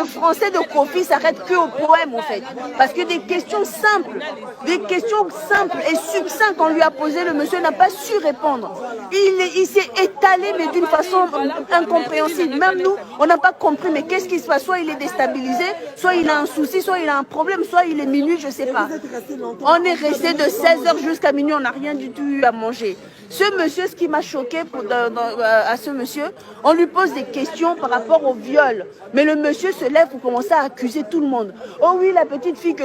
le français de Kofi s'arrête que au poème en fait. Parce que des questions simples et succinctes qu'on lui a posées, le monsieur n'a pas su répondre. Il s'est étalé mais d'une façon incompréhensible. Même nous, on n'a pas compris mais qu'est-ce qui se passe? Soit il est déstabilisé, soit il a un souci, soit il a un problème, soit il est minuit, je ne sais pas. On est resté de 16h jusqu'à minuit, on n'a rien du tout eu à manger. Ce monsieur, ce qui m'a choqué à ce monsieur, on lui pose des questions par rapport au viol. Mais le monsieur se lève pour commencer à accuser tout le monde. Oh oui, la petite fille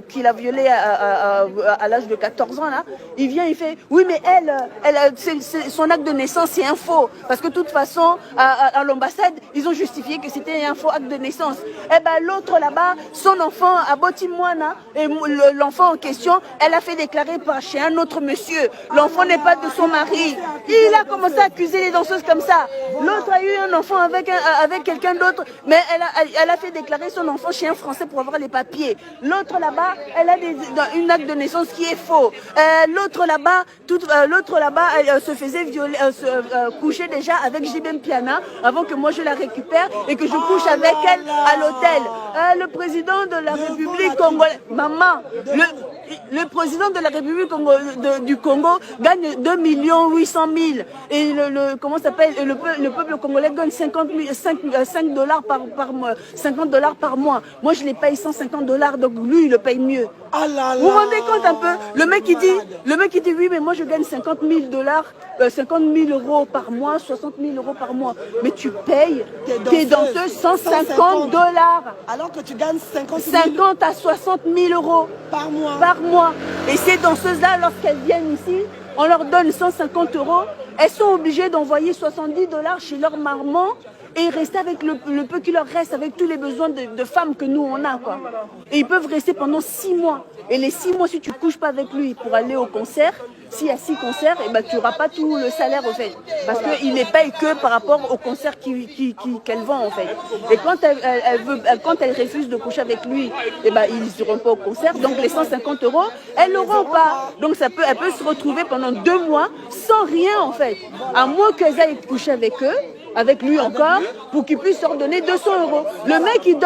qu'il a violée à l'âge de 14 ans, là, il vient, il fait, oui, mais son acte de naissance, c'est un faux. Parce que de toute façon, à l'ambassade, ils ont justifié que c'était un faux acte de naissance. Eh bien, l'autre là-bas, son enfant, à Botimoana, et l'enfant en question, elle a fait déclarer chez un autre monsieur. L'enfant n'est pas de son mari. Il a commencé à accuser les danseuses comme ça. L'autre a eu un enfant avec quelqu'un d'autre, mais elle a fait déclarer son enfant chez un Français pour avoir les papiers. L'autre là-bas, elle a une acte de naissance qui est faux. L'autre là-bas, elle se faisait coucher déjà avec Jibem Piana avant que moi je la récupère et que je couche avec elle à l'hôtel. Le président de la République congolaise, maman, le président de la République du Congo gagne 2 800 000 et comment s'appelle, le peuple congolais gagne 5 dollars $50 par mois. Moi je les paye $150, donc lui il le paye mieux. Ah là là. Vous vous rendez compte un peu? Le mec il dit oui mais moi je gagne 50 000 euros par mois, 60 000 euros par mois. Mais tu payes tes danseuses $150. Alors que tu gagnes 50 à 60 000 euros par mois. Et ces danseuses-là, lorsqu'elles viennent ici, on leur donne 150 euros. Elles sont obligées d'envoyer $70 chez leur maman et rester avec le peu qui leur reste, avec tous les besoins de femmes que nous on a, quoi. Et ils peuvent rester pendant 6 mois. Et les 6 mois, si tu ne couches pas avec lui pour aller au concert, s'il y a 6 concerts, eh ben, tu n'auras pas tout le salaire en fait. Parce qu'il ne paye que par rapport au concert qu'elle vend en fait. Et quand elle refuse de coucher avec lui, eh ben, ils n'iront pas au concert. Donc les 150 euros, elles n'auront pas. Donc elle peut se retrouver pendant 2 mois sans rien en fait. À moins qu'elle aille coucher avec lui encore, pour qu'il puisse leur donner 200 euros. Le mec, il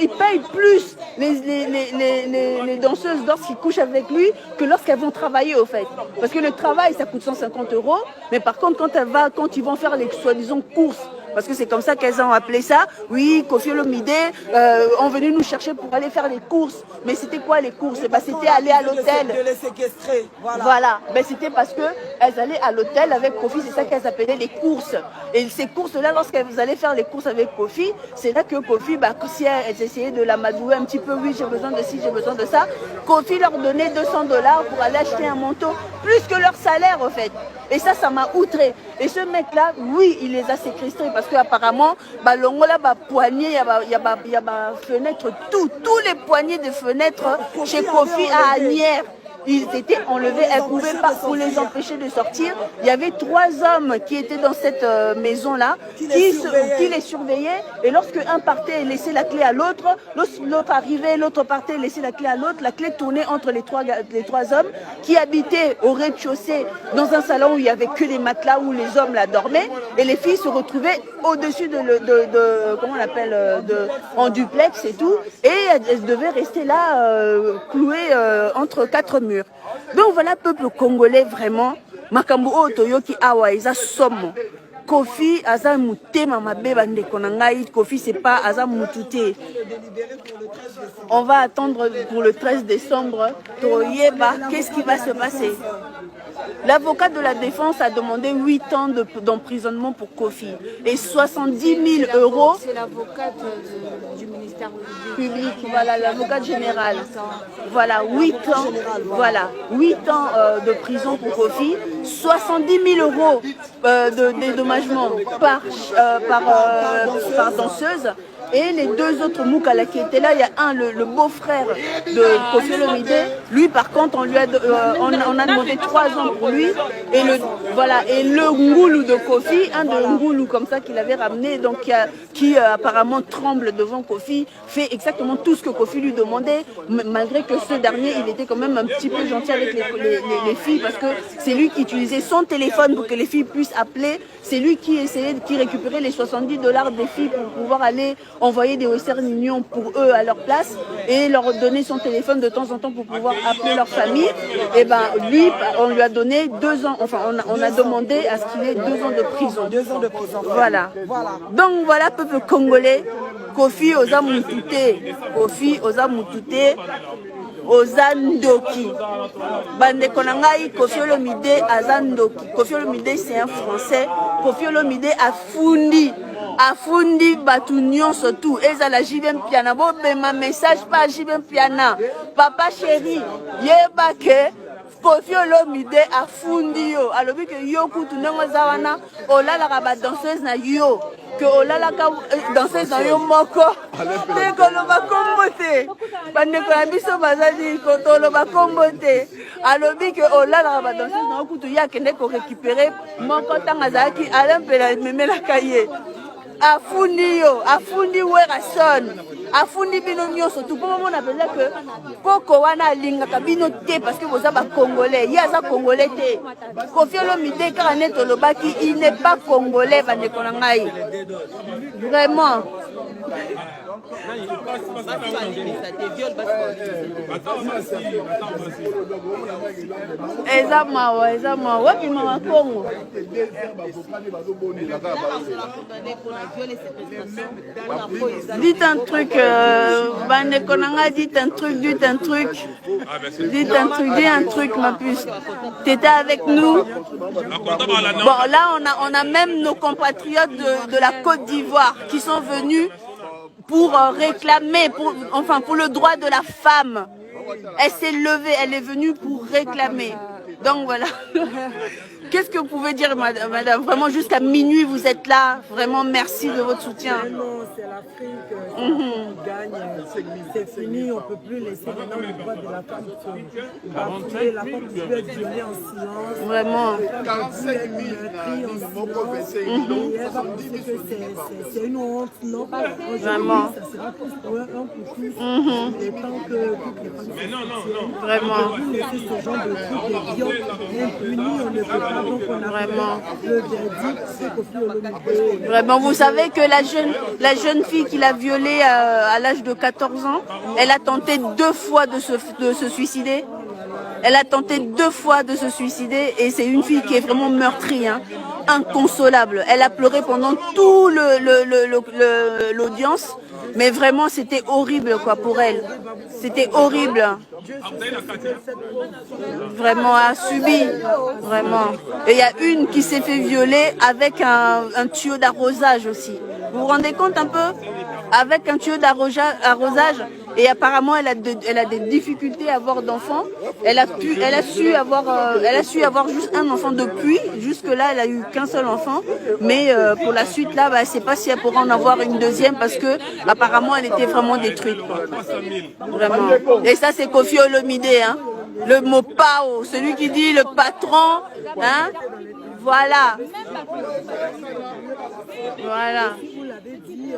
paye plus les danseuses lorsqu'ils couchent avec lui que lorsqu'elles vont travailler, au fait. Parce que le travail, ça coûte 150 euros, mais par contre, quand ils vont faire les soi-disant courses, parce que c'est comme ça qu'elles ont appelé ça. Oui, Kofi Olomide ont venu nous chercher pour aller faire les courses. Mais c'était quoi les courses? Ben, c'était aller à l'hôtel. De les séquestrer. Voilà. Ben, c'était parce qu'elles allaient à l'hôtel avec Kofi, c'est ça qu'elles appelaient les courses. Et ces courses-là, lorsqu'elles allaient faire les courses avec Kofi, c'est là que Kofi, ben, si elles essayaient de l'amadouer un petit peu, oui, j'ai besoin de ci, j'ai besoin de ça, Kofi leur donnait $200 pour aller acheter un manteau, plus que leur salaire, en fait. Et ça m'a outré. Et ce mec-là, oui, il les a séquestrés parce qu'apparemment, l'ongola, poignée, il y a fenêtre, tous les poignées de fenêtres chez Kofi à Agnières. Ils étaient enlevés, elles ne pouvaient pas, pour les empêcher de sortir. Il y avait 3 hommes qui étaient dans cette maison-là, qui les surveillaient. Et lorsque un partait et laissait la clé à l'autre, l'autre arrivait, l'autre partait et laissait la clé à l'autre, la clé tournait entre les trois hommes qui habitaient au rez-de-chaussée dans un salon où il n'y avait que les matelas où les hommes là dormaient. Et les filles se retrouvaient au-dessus comment on appelle, en duplex et tout. Et elles devaient rester là, clouées entre 4 murs. Donc voilà, peuple congolais vraiment. Makambo otoyoki awa eza somo. Kofi aza mutema mabeba ndeko na ngai. Kofi c'est pas aza mututé. On va attendre pour le 13 décembre. Toyeba, qu'est-ce qui va se passer? L'avocat de la défense a demandé 8 ans d'emprisonnement pour Kofi et 70 000 euros. C'est l'avocate du ministère public, voilà, l'avocat général. Voilà, 8 ans, voilà, 8 ans de prison pour Kofi, 70 000 euros de dédommagement par danseuse. Et les 2 autres Moukala qui étaient là, il y a le beau-frère de Kofi Olomide. Lui, par contre, on a demandé 3 ans pour lui. Et le Ngoulou de Kofi, un de Ngoulou comme ça qu'il avait ramené, donc qui apparemment tremble devant Kofi, fait exactement tout ce que Kofi lui demandait, malgré que ce dernier, il était quand même un petit peu gentil avec les filles, parce que c'est lui qui utilisait son téléphone pour que les filles puissent appeler. C'est lui qui récupérait les $70 des filles pour pouvoir aller envoyer des Western Union pour eux à leur place et leur donner son téléphone de temps en temps pour pouvoir appeler leur famille. Et ben lui, on lui a donné 2 ans, enfin on a demandé à ce qu'il ait 2 ans de prison. 2 ans de prison. Voilà. Donc voilà, peuple congolais, Kofi Oza Mutute, Kofi Oza Mutute, Oza Ndoki. Bande Konangai, Kofi Olomide Aza Ndoki. Kofi Olomide c'est un Français. Kofi Olomide a fundi batu nyonso tout. Ezala Jibem Piana. Bon, ben ma message pas Jibem Piana. Papa chéri, yebake. Kofi Olomide a fundi yo. Alobi que yo kutu ndenge zawana olala ba danseuse na yo. Que olala ka danseuse na yo moko. Te koloba kombote. Bande ko na biso bazali ko toloba kombote. Alobi que olala ba danseuse na kutu ya kende ko récupérer moko tanga zaki alampela memela kaye. Afundi yo, afundi werason, afundi bino nyonso tout. Pour moi on appelle que poko wana lingaka bino te parce que vous êtes congolais. Il y a ça congolais te. Kofi Olomide Karanet Olobaki, il n'est pas congolais bande konangai. Vraiment. Ezama, wapi mama Congo. Dites un truc, Bande Konanga, dites un truc, ma puce. T'étais avec nous. Bon, là, on a même nos compatriotes de la Côte d'Ivoire qui sont venus pour réclamer, pour le droit de la femme. Elle s'est levée, elle est venue pour réclamer. Donc voilà. Qu'est-ce que vous pouvez dire, madame? Vraiment, jusqu'à minuit, vous êtes là. Vraiment, merci de votre soutien. Non, c'est l'Afrique qui gagne. C'est fini, on ne peut plus laisser maintenant le droit de la femme se bafouer. La femme peut être violée en silence. Vraiment. C'est une honte, non? Vraiment. Ça sera plus pour un pour tous. Et tant que toutes les femmes Vraiment. vous laissez ce genre de trucs, des viols impunis, on ne peut pas. Donc on a Vraiment. le verdict, c'est Kofi Olomide. Vraiment, vous savez que la jeune fille qui l'a violée à l'âge de 14 ans, elle a tenté 2 fois de se suicider. Elle a tenté 2 fois de se suicider et c'est une fille qui est vraiment meurtrie, hein, inconsolable. Elle a pleuré pendant tout l'audience, mais vraiment c'était horrible quoi pour elle. C'était horrible. Vraiment a subi, vraiment. Et il y a une qui s'est fait violer avec un tuyau d'arrosage aussi. Vous vous rendez compte un peu? Avec un tuyau d'arrosage. Et apparemment, elle a des difficultés à avoir d'enfants. Elle a su avoir juste un enfant depuis. Jusque-là, elle a eu qu'un seul enfant. Mais pour la suite, là, elle ne sait pas si elle pourra en avoir une deuxième parce que apparemment, elle était vraiment détruite. Quoi. Vraiment. Et ça, c'est Kofi Olomide, hein. Le mot PAO, celui qui dit le patron, hein. Voilà. Voilà. Vous l'avez dit,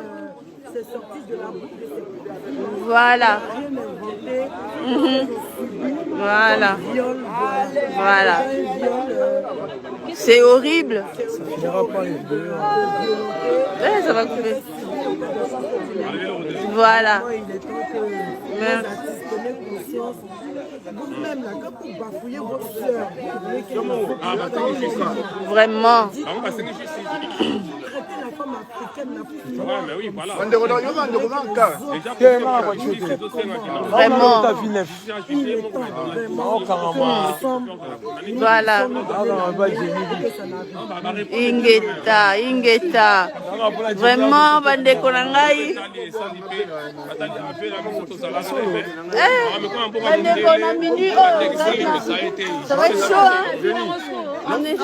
c'est sorti de la bouche de ses voilà. Voilà. Voilà. C'est horrible. Ça va couper. Voilà. Vraiment. Vraiment. Voilà. Ingeta. Vraiment, bande konangai. On a minuit. Ça va être chaud, hein? On est chaud.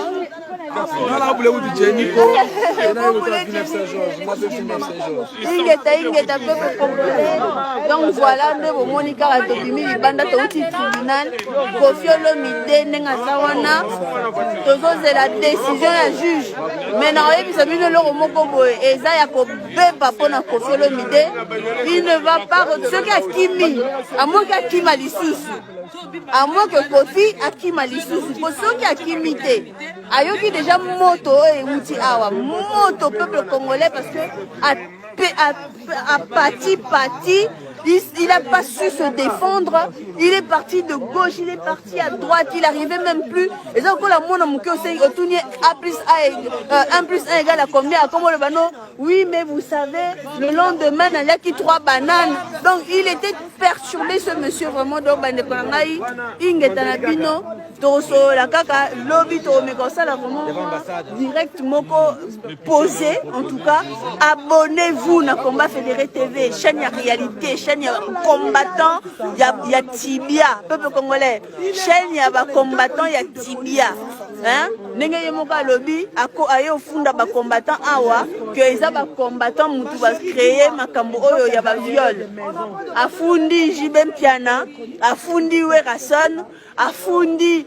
Ingeta peuple congolais. Donc voilà, nous Monica Atobimi Libanda Touti tribunal. Kofi Olomide Nenga Zawana. Tozo c'est la décision du juge. Mais non, il s'est mis le moko boy. Et ça y a ko beba pona Kofi Olomide. Il ne va pas ce qui a Kimi. À moins qu'il Kimi lisusu. À moins que Kofi a Kimi lisusu. Pour ceux qui a Kimi te. Ayoki déjà moto et outi awa. Moto peuple congolais parce que à parti. Il n'a pas su se défendre. Il est parti de gauche, il est parti à droite, il n'arrivait même plus. Et donc, la monde a tourné 1 plus 1 égale à combien? Oui, mais vous savez, le lendemain, il y a qui 3 bananes. Donc, il était perturbé, ce monsieur, vraiment. Donc, la kaka, lobby, mais comme ça, là, vraiment, directement posé, en tout cas. Abonnez-vous à Combat Fédéré TV, chaîne à réalité, chaîne à combattant, il y a Tibia, peuple congolais, chaîne à combattant, il y a Tibia. Hein? Nenge yemoka lobby, aye ofunda ba combattant awa, que eza ba combattant mutu ba créer makambo oyo ya ba viol. Afundi Jibem Piana, afundi Werason, afundi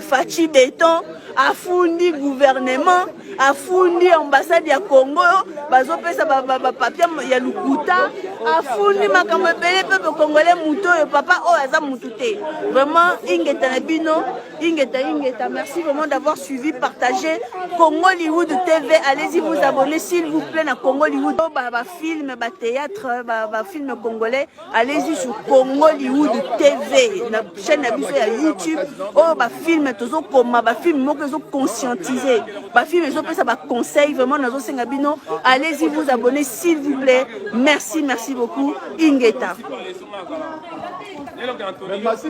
Fachi Béton, afundi gouvernement, afundi ambassade ya Congo, bazopesa ba papier ya Lukuta, afundi makambo ebele peuple congolais mutu oyo papa oyo aza mutu te. Vraiment ingeta na bino, ingeta, merci vraiment d'avoir suivi, partagé Congo Hollywood TV. Allez-y vous abonner s'il vous plaît à Congo Hollywood. Film, théâtre, film congolais. Allez-y sur Congo Hollywood TV, la chaîne à YouTube. Oh, film, toujours comme film, moi que conscientiser. Film, ça conseil vraiment dans Sengabino. Allez-y vous abonner s'il vous plaît. Merci beaucoup. Ingeta. Merci.